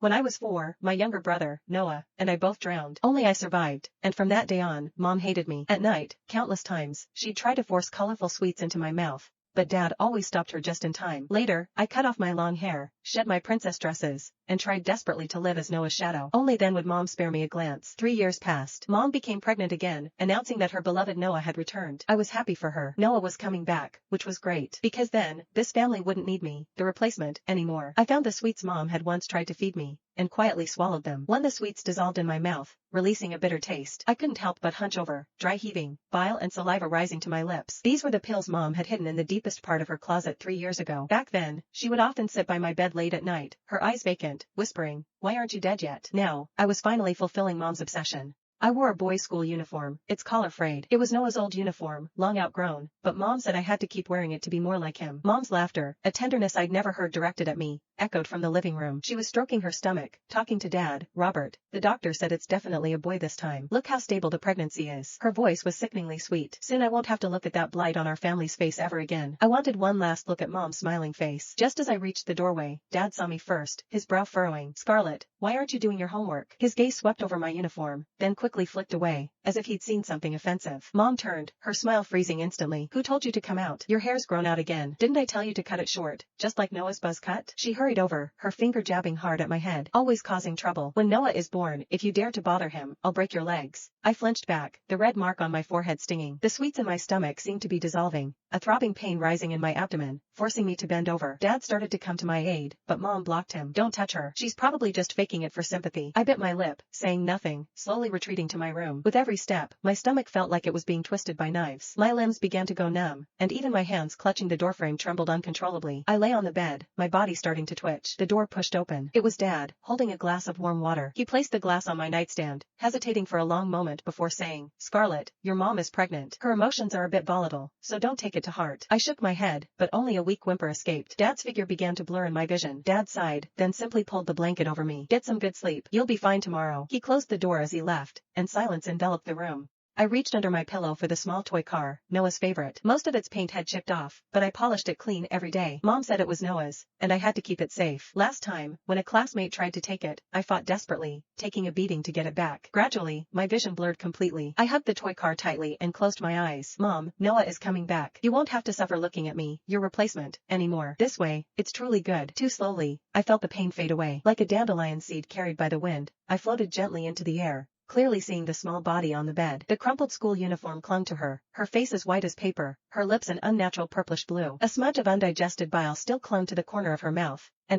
When I was 4, my younger brother, Noah, and I both drowned. Only I survived, and from that day on, Mom hated me. At night, countless times, she'd try to force colorful sweets into my mouth, but Dad always stopped her just in time. Later, I cut off my long hair, shed my princess dresses, and tried desperately to live as Noah's shadow. Only then would Mom spare me a glance. 3 years passed. Mom became pregnant again, announcing that her beloved Noah had returned. I was happy for her. Noah was coming back, which was great, because then, this family wouldn't need me, the replacement, anymore. I found the sweets Mom had once tried to feed me, and quietly swallowed them. When the sweets dissolved in my mouth, releasing a bitter taste, I couldn't help but hunch over, dry heaving, bile and saliva rising to my lips. These were the pills Mom had hidden in the deepest part of her closet 3 years ago. Back then, she would often sit by my bed late at night, her eyes vacant, whispering, "Why aren't you dead yet?" Now, I was finally fulfilling Mom's obsession. I wore a boys' school uniform, its collar frayed. It was Noah's old uniform, long outgrown, but Mom said I had to keep wearing it to be more like him. Mom's laughter, a tenderness I'd never heard directed at me, echoed from the living room. She was stroking her stomach, talking to Dad. "Robert, the doctor said it's definitely a boy this time. Look how stable the pregnancy is." Her voice was sickeningly sweet. Soon I won't have to look at that blight on our family's face ever again. I wanted one last look at Mom's smiling face. Just as I reached the doorway, Dad saw me first, his brow furrowing. "Scarlett, why aren't you doing your homework?" His gaze swept over my uniform, then quickly flicked away, as if he'd seen something offensive. Mom turned, her smile freezing instantly. "Who told you to come out? Your hair's grown out again. Didn't I tell you to cut it short, just like Noah's buzz cut?" She hurried over, her finger jabbing hard at my head. "Always causing trouble. When Noah is born, if you dare to bother him, I'll break your legs." I flinched back, the red mark on my forehead stinging. The sweets in my stomach seemed to be dissolving, a throbbing pain rising in my abdomen, forcing me to bend over. Dad started to come to my aid, but Mom blocked him. "Don't touch her. She's probably just faking it for sympathy." I bit my lip, saying nothing, slowly retreating to my room. With every step, my stomach felt like it was being twisted by knives. My limbs began to go numb, and even my hands clutching the doorframe trembled uncontrollably. I lay on the bed, my body starting to twitch. The door pushed open. It was Dad, holding a glass of warm water. He placed the glass on my nightstand, hesitating for a long moment before saying, "Scarlett, your mom is pregnant. Her emotions are a bit volatile, so don't take it to heart." I shook my head, but only a weak whimper escaped. Dad's figure began to blur in my vision. Dad sighed, then simply pulled the blanket over me. "Get some good sleep. You'll be fine tomorrow." He closed the door as he left, and silence enveloped the room. I reached under my pillow for the small toy car, Noah's favorite. Most of its paint had chipped off, but I polished it clean every day. Mom said it was Noah's, and I had to keep it safe. Last time, when a classmate tried to take it, I fought desperately, taking a beating to get it back. Gradually, my vision blurred completely. I hugged the toy car tightly and closed my eyes. "Mom, Noah is coming back. You won't have to suffer looking at me, your replacement, anymore. This way, it's truly good." Too slowly, I felt the pain fade away. Like a dandelion seed carried by the wind, I floated gently into the air, clearly seeing the small body on the bed. The crumpled school uniform clung to her, her face as white as paper, her lips an unnatural purplish blue. A smudge of undigested bile still clung to the corner of her mouth, and